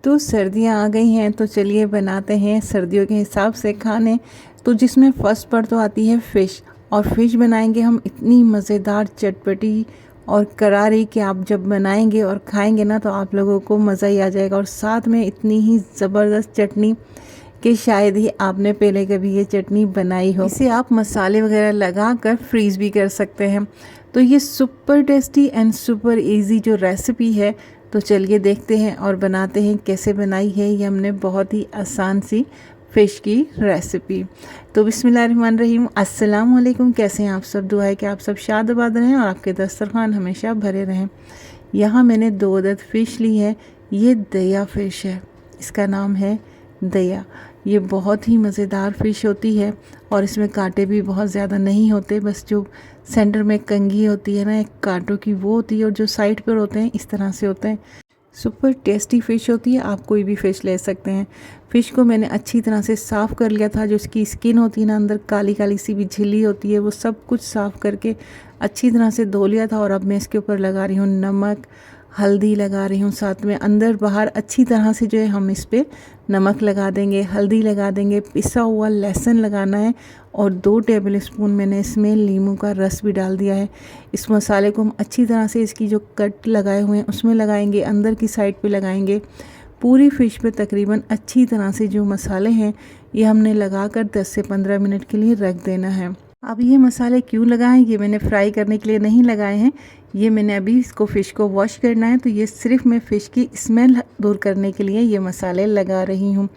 तो सर्दियाँ आ गई हैं तो चलिए बनाते हैं सर्दियों के हिसाब से खाने। तो जिसमें फ़र्स्ट पर तो आती है फ़िश, और फ़िश बनाएंगे हम इतनी मज़ेदार चटपटी और करारी कि आप जब बनाएंगे और खाएंगे ना तो आप लोगों को मज़ा ही आ जाएगा। और साथ में इतनी ही ज़बरदस्त चटनी कि शायद ही आपने पहले कभी ये चटनी बनाई हो। इसे आप मसाले वगैरह लगा कर फ्रीज़ भी कर सकते हैं। तो ये super tasty and super easy जो रेसिपी है, तो चलिए देखते हैं और बनाते हैं कैसे बनाई है ये हमने बहुत ही आसान सी फ़िश की रेसिपी। तो बिस्मिल्लाहिर्रहमानिर्रहीम, अस्सलाम वालेकुम। कैसे हैं आप सब? दुआ है कि आप सब शाद-आबाद रहें और आपके दस्तरखान हमेशा भरे रहें। यहाँ मैंने 2 अदद फ़िश ली है। ये दया फ़िश है, इसका नाम है दया। ये बहुत ही मज़ेदार फ़िश होती है और इसमें कांटे भी बहुत ज़्यादा नहीं होते, बस जो सेंटर में कंघी होती है ना एक कांटों की, वो होती है, और जो साइड पर होते हैं इस तरह से होते हैं। सुपर टेस्टी फ़िश होती है। आप कोई भी फ़िश ले सकते हैं। फ़िश को मैंने अच्छी तरह से साफ़ कर लिया था। जो इसकी स्किन होती है ना, अंदर काली काली सी भी झिल्ली होती है, वो सब कुछ साफ़ करके अच्छी तरह से धो लिया था। और अब मैं इसके ऊपर लगा रही हूँ नमक, हल्दी लगा रही हूँ, साथ में अंदर बाहर अच्छी तरह से जो है हम इस पर नमक लगा देंगे, हल्दी लगा देंगे, पिसा हुआ लहसुन लगाना है, और 2 टेबल स्पून मैंने इसमें नींबू का रस भी डाल दिया है। इस मसाले को हम अच्छी तरह से इसकी जो कट लगाए हुए हैं उसमें लगाएंगे, अंदर की साइड पे लगाएंगे। पूरी फ़िश पे तकरीबन अच्छी तरह से जो मसाले हैं ये हमने लगाकर 10 से 15 मिनट के लिए रख देना है। अब ये मसाले क्यों लगाएं? ये मैंने फ्राई करने के लिए नहीं लगाए हैं। ये मैंने अभी इसको फ़िश को वॉश करना है, तो ये सिर्फ मैं फ़िश की स्मेल दूर करने के लिए ये मसाले लगा रही हूँ।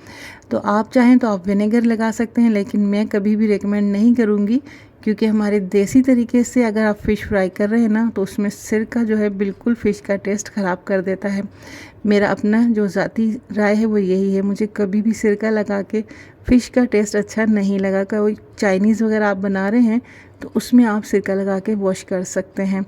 तो आप चाहें तो आप विनेगर लगा सकते हैं, लेकिन मैं कभी भी रेकमेंड नहीं करूँगी, क्योंकि हमारे देसी तरीके से अगर आप फ़िश फ्राई कर रहे हैं ना तो उसमें सिरका जो है बिल्कुल फ़िश का टेस्ट ख़राब कर देता है। मेरा अपना जो ज़ाती राय है वो यही है, मुझे कभी भी सिरका लगा के फ़िश का टेस्ट अच्छा नहीं लगा। कोई चाइनीज़ वगैरह आप बना रहे हैं तो उसमें आप सिरका लगा के वॉश कर सकते हैं,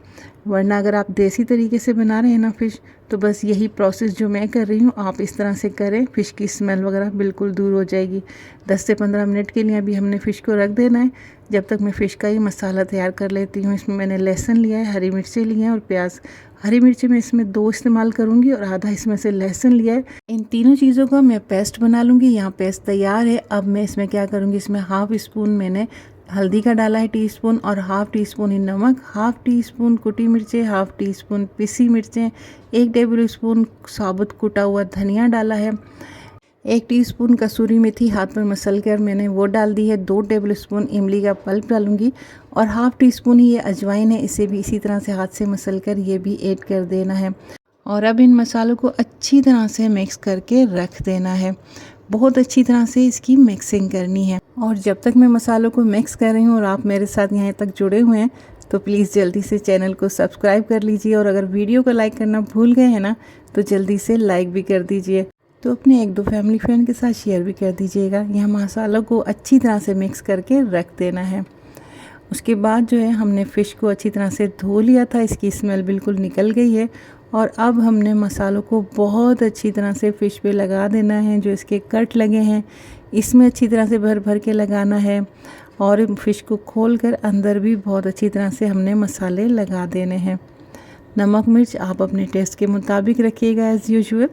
वरना अगर आप देसी तरीके से बना रहे हैं ना फ़िश, तो बस यही प्रोसेस जो मैं कर रही हूँ आप इस तरह से करें, फ़िश की स्मेल वगैरह बिल्कुल दूर हो जाएगी। 10 से 15 मिनट के लिए अभी हमने फ़िश को रख देना है, जब तक मैं फ़िश का ये मसाला तैयार कर लेती हूँ। इसमें मैंने लहसुन लिया है, हरी मिर्चें ली हैं और प्याज। हरी मिर्ची मैं इसमें 2 इस्तेमाल करूँगी और आधा इसमें से लहसुन लिया है। इन तीनों चीज़ों का मैं पेस्ट बना लूँगी। यहाँ पेस्ट तैयार है। अब मैं इसमें क्या करूँगी, इसमें हाफ़ स्पून मैंने हल्दी का डाला है टीस्पून, और हाफ़ टी स्पून ही नमक, हाफ़ टी स्पून कुटी मिर्चें, हाफ़ टी स्पून पिसी मिर्चें, 1 टेबल स्पून साबुत कुटा हुआ धनिया डाला है, 1 टीस्पून कसूरी मेथी हाथ पर मसल कर मैंने वो डाल दी है, 2 टेबल स्पून इमली का पल्प डालूंगी, और हाफ़ टी स्पून ही ये अजवाइन है, इसे भी इसी तरह से हाथ से मसल कर ये भी ऐड कर देना है। और अब इन मसालों को अच्छी तरह से मिक्स करके रख देना है। बहुत अच्छी तरह से इसकी मिक्सिंग करनी है। और जब तक मैं मसालों को मिक्स कर रही हूँ और आप मेरे साथ यहाँ तक जुड़े हुए हैं, तो प्लीज़ जल्दी से चैनल को सब्सक्राइब कर लीजिए, और अगर वीडियो को लाइक करना भूल गए हैं ना तो जल्दी से लाइक भी कर दीजिए। तो अपने 1-2 फैमिली फ्रेंड के साथ शेयर भी कर दीजिएगा। यहाँ मसालों को अच्छी तरह से मिक्स करके रख देना है। उसके बाद जो है हमने फ़िश को अच्छी तरह से धो लिया था, इसकी स्मेल बिल्कुल निकल गई है। और अब हमने मसालों को बहुत अच्छी तरह से फ़िश पे लगा देना है। जो इसके कट लगे हैं इसमें अच्छी तरह से भर भर के लगाना है, और फ़िश को खोल कर अंदर भी बहुत अच्छी तरह से हमने मसाले लगा देने हैं। नमक मिर्च आप अपने टेस्ट के मुताबिक रखिएगा एज़ यूजुअल।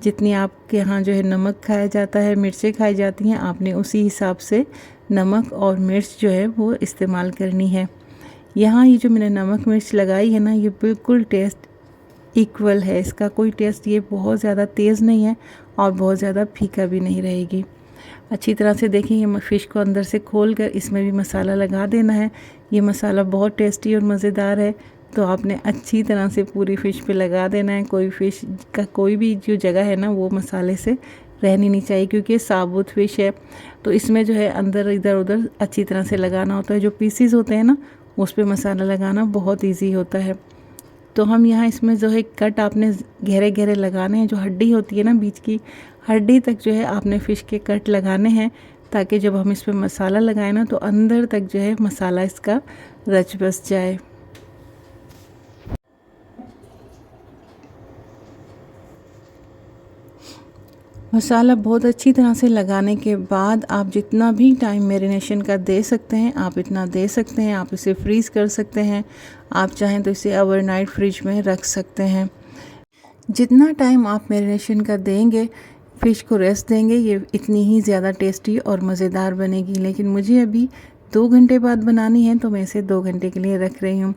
जितनी आपके यहाँ जो है नमक खाया जाता है, मिर्चें खाई जाती हैं, आपने उसी हिसाब से नमक और मिर्च जो है वो इस्तेमाल करनी है। यहाँ ये जो मैंने नमक मिर्च लगाई है ना, ये बिल्कुल टेस्ट इक्वल है। इसका कोई टेस्ट ये बहुत ज़्यादा तेज़ नहीं है और बहुत ज़्यादा फीका भी नहीं रहेगी। अच्छी तरह से देखिए ये फ़िश को अंदर से खोल कर इसमें भी मसाला लगा देना है। ये मसाला बहुत टेस्टी और मज़ेदार है, तो आपने अच्छी तरह से पूरी फ़िश पे लगा देना है। कोई फ़िश का कोई भी जो जगह है ना वो मसाले से रहनी नहीं चाहिए, क्योंकि ये साबुत फ़िश है, तो इसमें जो है अंदर इधर उधर अच्छी तरह से लगाना होता है। जो पीसीज होते हैं ना उस पर मसाला लगाना बहुत ईजी होता है। तो हम यहाँ इसमें जो है कट आपने गहरे गहरे लगाने हैं। जो हड्डी होती है ना बीच की हड्डी तक जो है आपने फ़िश के कट लगाने हैं, ताकि जब हम इस पर मसाला लगाएं ना तो अंदर तक जो है मसाला इसका रच बस जाए। मसाला बहुत अच्छी तरह से लगाने के बाद आप जितना भी टाइम मैरिनेशन का दे सकते हैं आप इतना दे सकते हैं। आप इसे फ्रीज़ कर सकते हैं, आप चाहें तो इसे ओवरनाइट फ्रिज में रख सकते हैं। जितना टाइम आप मैरिनेशन का देंगे, फ़िश को रेस्ट देंगे, ये इतनी ही ज़्यादा टेस्टी और मज़ेदार बनेगी। लेकिन मुझे अभी 2 घंटे बाद बनानी है, तो मैं इसे 2 घंटे के लिए रख रही हूँ।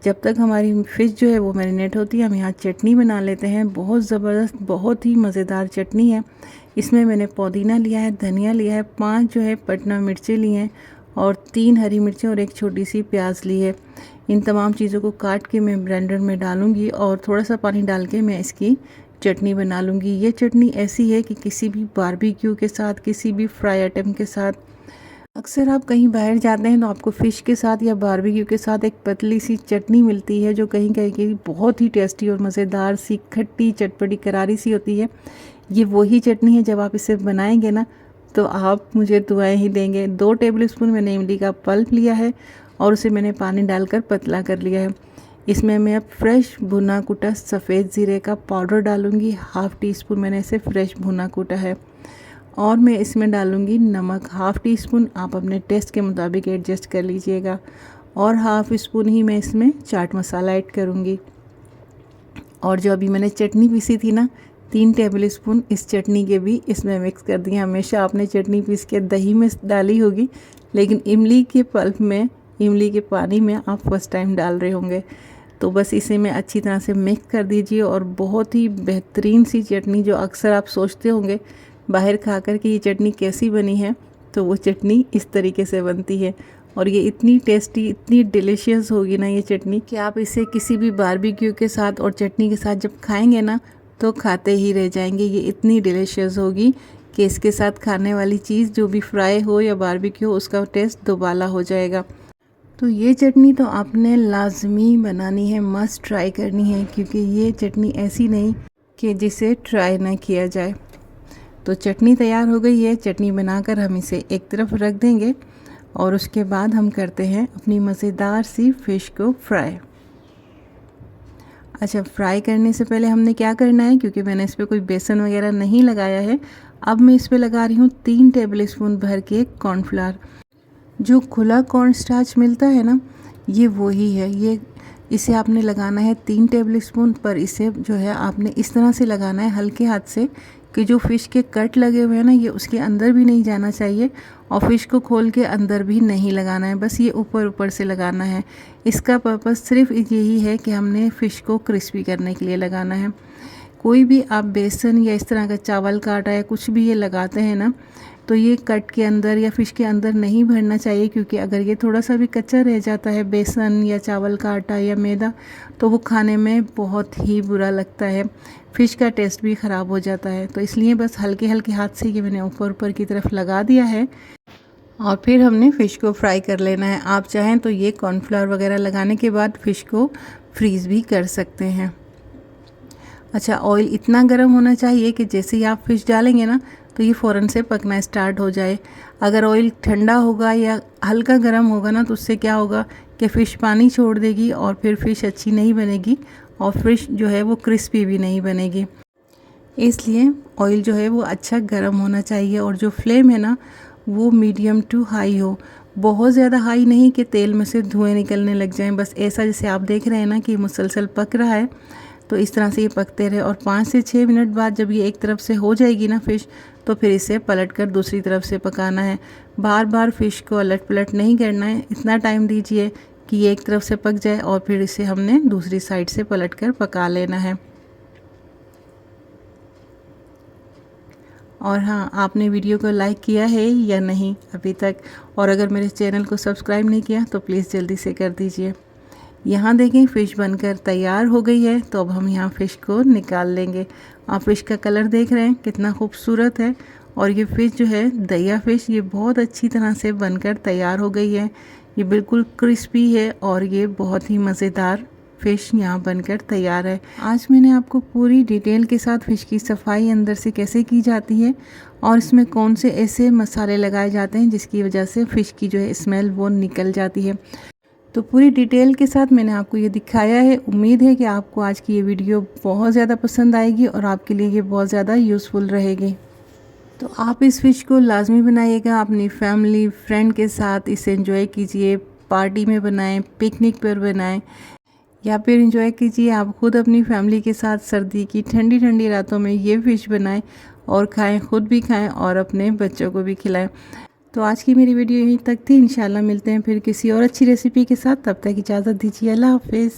जब तक हमारी फ़िश जो है वो मैरिनेट होती है, हम यहाँ चटनी बना लेते हैं। बहुत ज़बरदस्त, बहुत ही मज़ेदार चटनी है। इसमें मैंने पुदीना लिया है, धनिया लिया है, 5 जो है पटना मिर्चें ली हैं और 3 हरी मिर्चें और 1 छोटी सी प्याज ली है। इन तमाम चीज़ों को काट के मैं ब्लेंडर में डालूँगी और थोड़ा सा पानी डाल के मैं इसकी चटनी बना लूँगी। ये चटनी ऐसी है कि किसी भी बारबेक्यू के साथ, किसी भी फ्राई आइटम के साथ, अक्सर आप कहीं बाहर जाते हैं तो आपको फ़िश के साथ या बारबेक्यू के साथ एक पतली सी चटनी मिलती है जो कहीं कहीं की बहुत ही टेस्टी और मज़ेदार सी, खट्टी चटपटी करारी सी होती है। ये वही चटनी है, जब आप इसे बनाएंगे ना तो आप मुझे दुआएं ही देंगे। 2 टेबलस्पून मैंने इमली का पल्प लिया है और उसे मैंने पानी डालकर पतला कर लिया है। इसमें मैं अब फ्रेश भुना कुटा सफ़ेद ज़ीरे का पाउडर डालूँगी। हाफ़ टी स्पून मैंने इसे फ्रेश भुना कुटा है और मैं इसमें डालूँगी नमक, हाफ़ टी स्पून। आप अपने टेस्ट के मुताबिक एडजस्ट कर लीजिएगा। और हाफ़ स्पून ही मैं इसमें चाट मसाला ऐड करूँगी। और जो अभी मैंने चटनी पीसी थी ना, 3 टेबल स्पून इस चटनी के भी इसमें मिक्स कर दिए। हमेशा आपने चटनी पीस के दही में डाली होगी, लेकिन इमली के पल्प में, इमली के पानी में आप फर्स्ट टाइम डाल रहे होंगे। तो बस इसे मैं अच्छी तरह से मिक्स कर दीजिए और बहुत ही बेहतरीन सी चटनी, जो अक्सर आप सोचते होंगे बाहर खाकर कि ये चटनी कैसी बनी है, तो वो चटनी इस तरीके से बनती है। और ये इतनी टेस्टी, इतनी डिलीशियस होगी ना ये चटनी कि आप इसे किसी भी बारबेक्यू के साथ और चटनी के साथ जब खाएंगे ना तो खाते ही रह जाएंगे। ये इतनी डिलीशियस होगी कि इसके साथ खाने वाली चीज़ जो भी फ्राई हो या बारबेक्यू हो, उसका टेस्ट दोबाला हो जाएगा। तो ये चटनी तो आपने लाजमी बनानी है, मस्ट ट्राई करनी है, क्योंकि ये चटनी ऐसी नहीं कि जिसे ट्राई ना किया जाए। तो चटनी तैयार हो गई है। चटनी बनाकर हम इसे एक तरफ रख देंगे और उसके बाद हम करते हैं अपनी मज़ेदार सी फ़िश को फ्राई। अच्छा, फ्राई करने से पहले हमने क्या करना है, क्योंकि मैंने इस पर कोई बेसन वगैरह नहीं लगाया है, अब मैं इस पर लगा रही हूँ 3 टेबल स्पून भर के कॉर्नफ्लावर। जो खुला कॉर्न स्टार्च मिलता है ना, ये वही है। ये इसे आपने लगाना है 3 टेबल स्पून, पर इसे जो है आपने इस तरह से लगाना है हल्के हाथ से कि जो फ़िश के कट लगे हुए हैं ना, ये उसके अंदर भी नहीं जाना चाहिए और फ़िश को खोल के अंदर भी नहीं लगाना है, बस ये ऊपर ऊपर से लगाना है। इसका पर्पस सिर्फ यही है कि हमने फ़िश को क्रिस्पी करने के लिए लगाना है। कोई भी आप बेसन या इस तरह का चावल का आटा या कुछ भी ये लगाते हैं ना, तो ये कट के अंदर या फ़िश के अंदर नहीं भरना चाहिए, क्योंकि अगर ये थोड़ा सा भी कच्चा रह जाता है, बेसन या चावल का आटा या मैदा, तो वो खाने में बहुत ही बुरा लगता है, फ़िश का टेस्ट भी ख़राब हो जाता है। तो इसलिए बस हल्के हल्के हाथ से ये मैंने ऊपर ऊपर की तरफ लगा दिया है और फिर हमने फ़िश को फ्राई कर लेना है। आप चाहें तो ये कॉर्नफ्लावर वगैरह लगाने के बाद फ़िश को फ्रीज़ भी कर सकते हैं। अच्छा, ऑयल इतना गर्म होना चाहिए कि जैसे ही आप फ़िश डालेंगे ना, तो ये फ़ौरन से पकना स्टार्ट हो जाए। अगर ऑयल ठंडा होगा या हल्का गर्म होगा ना, तो उससे क्या होगा कि फ़िश पानी छोड़ देगी और फिर फ़िश अच्छी नहीं बनेगी और फ़िश जो है वो क्रिस्पी भी नहीं बनेगी। इसलिए ऑयल जो है वो अच्छा गर्म होना चाहिए और जो फ्लेम है ना, वो मीडियम टू हाई हो। बहुत ज़्यादा हाई नहीं कि तेल में से धुएँ निकलने लग जाएँ, बस ऐसा जैसे आप देख रहे हैं ना कि मुसलसल पक रहा है, तो इस तरह से ये पकते रहे। और 5 से 6 मिनट बाद जब ये एक तरफ से हो जाएगी ना फ़िश, तो फिर इसे पलटकर दूसरी तरफ से पकाना है। बार बार फ़िश को अलट पलट नहीं करना है, इतना टाइम दीजिए कि ये एक तरफ से पक जाए और फिर इसे हमने दूसरी साइड से पलटकर पका लेना है। और हाँ, आपने वीडियो को लाइक किया है या नहीं अभी तक, और अगर मेरे चैनल को सब्सक्राइब नहीं किया तो प्लीज़ जल्दी से कर दीजिए। यहाँ देखें फ़िश बनकर तैयार हो गई है, तो अब हम यहाँ फ़िश को निकाल लेंगे। आप फ़िश का कलर देख रहे हैं कितना खूबसूरत है, और ये फ़िश जो है दहिया फ़िश, ये बहुत अच्छी तरह से बनकर तैयार हो गई है। ये बिल्कुल क्रिस्पी है और ये बहुत ही मज़ेदार फ़िश यहाँ बनकर तैयार है। आज मैंने आपको पूरी डिटेल के साथ फ़िश की सफाई अंदर से कैसे की जाती है और इसमें कौन से ऐसे मसाले लगाए जाते हैं जिसकी वजह से फ़िश की जो है स्मेल वो निकल जाती है, तो पूरी डिटेल के साथ मैंने आपको ये दिखाया है। उम्मीद है कि आपको आज की ये वीडियो बहुत ज़्यादा पसंद आएगी और आपके लिए ये बहुत ज़्यादा यूज़फुल रहेगी। तो आप इस फ़िश को लाजमी बनाइएगा, अपनी फैमिली फ्रेंड के साथ इसे एंजॉय कीजिए, पार्टी में बनाएं, पिकनिक पर बनाएं। या फिर इंजॉय कीजिए आप खुद अपनी फैमिली के साथ सर्दी की ठंडी ठंडी रातों में ये फ़िश बनाएं और खाएं, खुद भी खाएं और अपने बच्चों को भी खिलाएं। तो आज की मेरी वीडियो यहीं तक थी। इंशाल्लाह मिलते हैं फिर किसी और अच्छी रेसिपी के साथ। तब तक इजाज़त दीजिए। अल्लाह हाफिज़।